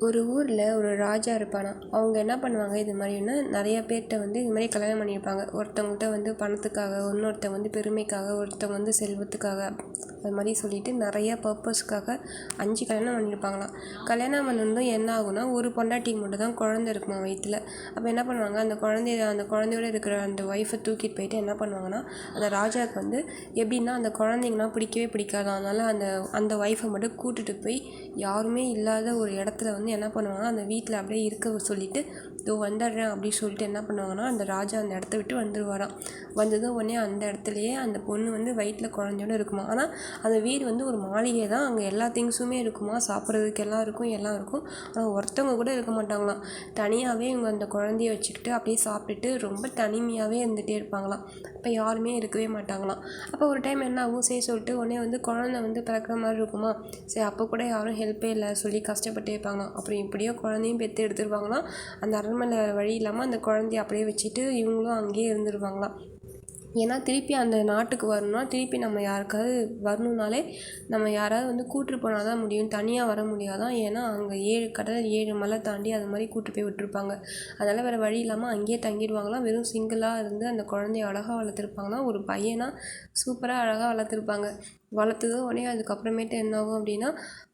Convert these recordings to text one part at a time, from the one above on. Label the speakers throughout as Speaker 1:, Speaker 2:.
Speaker 1: ஒரு ஊரில் ஒரு ராஜா இருப்பானாம். அவங்க என்ன பண்ணுவாங்க, இது மாதிரின்னா நிறைய பேர்கிட்ட வந்து இது மாதிரி கல்யாணம் பண்ணியிருப்பாங்க. ஒருத்தவங்கள்ட்ட வந்து பணத்துக்காக, இன்னொருத்தவங்க வந்து பெருமைக்காக, ஒருத்தவங்க வந்து செல்வத்துக்காக, அது மாதிரி சொல்லிட்டு நிறைய பர்பஸ்க்காக 5 கல்யாணம் பண்ணியிருப்பாங்களாம். கல்யாணம் பண்ணதும் என்ன ஆகுனா, ஒரு பொண்டாட்டிக்கு மட்டும் தான் குழந்தை இருக்குமா வயிற்றில். அப்போ என்ன பண்ணுவாங்க, அந்த குழந்தையோட இருக்கிற அந்த ஒய்ஃபை தூக்கிட்டு போயிட்டு என்ன பண்ணுவாங்கன்னா, அந்த ராஜாவுக்கு வந்து எப்படின்னா அந்த குழந்தைங்களாம் பிடிக்கவே பிடிக்காது. அதனால் அந்த ஒய்ஃபை மட்டும் கூட்டிகிட்டு போய் யாருமே இல்லாத ஒரு இடத்துல வந்து என்ன பண்ணுவாங்கன்னா, அந்த வீட்டில் அப்படியே இருக்க சொல்லிவிட்டு இதோ வந்துடுறேன் அப்படின்னு சொல்லிட்டு என்ன பண்ணுவாங்கன்னா, அந்த ராஜா அந்த இடத்த விட்டு வந்துடுவாராம். வந்ததும் உடனே அந்த இடத்துலையே அந்த பொண்ணு வந்து வயிற்றில் குழந்தையோட இருக்குமா. ஆனால் அந்த வீடு வந்து ஒரு மாளிகை தான். அங்கே எல்லா திங்ஸுமே இருக்குமா, சாப்பிட்றதுக்கு எல்லாம் இருக்கும். ஆனால் ஒருத்தவங்க கூட இருக்க மாட்டாங்களாம். தனியாகவே இவங்க அந்த குழந்தைய வச்சுக்கிட்டு அப்படியே சாப்பிட்டுட்டு ரொம்ப தனிமையாகவே இருந்துகிட்டே இருப்பாங்களாம். அப்போ யாருமே இருக்கவே மாட்டாங்களாம். அப்போ ஒரு டைம் என்ன ஆகும், சரி சொல்லிட்டு உடனே வந்து குழந்தை வந்து பிறக்கிற மாதிரி இருக்குமா. சரி அப்போ கூட யாரும் ஹெல்ப்பே இல்லை சொல்லி கஷ்டப்பட்டே இருப்பாங்களாம். அப்புறம் எப்படியோ குழந்தையும் பெற்று எடுத்துருவாங்களாம். அந்த அரண்மனை வழி இல்லாமல் அந்த குழந்தைய அப்படியே வச்சுட்டு இவங்களும் அங்கேயே இருந்துருவாங்களாம். ஏன்னா திருப்பி அந்த நாட்டுக்கு வரணும்னா, திருப்பி நம்ம யாருக்காவது வரணுன்னாலே நம்ம யாராவது வந்து கூட்டிட்டு போனால் தான் முடியும், தனியாக வர முடியாதான். ஏன்னா அங்கே 7 கடல் 7 மலை தாண்டி அது மாதிரி கூட்டு போய் விட்டுருப்பாங்க. அதனால் வேறு வழி இல்லாமல் அங்கேயே தங்கிடுவாங்களாம். வெறும் சிங்கிளாக இருந்து அந்த குழந்தைய அழகாக வளர்த்துருப்பாங்கன்னா, ஒரு பையனாக சூப்பராக அழகாக வளர்த்துருப்பாங்க. வளர்த்ததும் உடனே அதுக்கப்புறமேட்டு என்ன ஆகும் அப்படின்னா,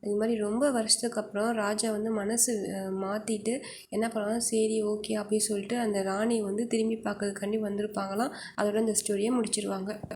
Speaker 1: இது மாதிரி ரொம்ப வருஷத்துக்கு அப்புறம் ராஜா வந்து மனசு மாற்றிட்டு என்ன பண்ணுவாங்க, சரி ஓகே அப்படின்னு சொல்லிட்டு அந்த ராணியை வந்து திரும்பி பார்க்கறதுக்காண்டி வந்திருப்பாங்களாம். அதோட இந்த ஸ்டோரியை முடிச்சிருவாங்க.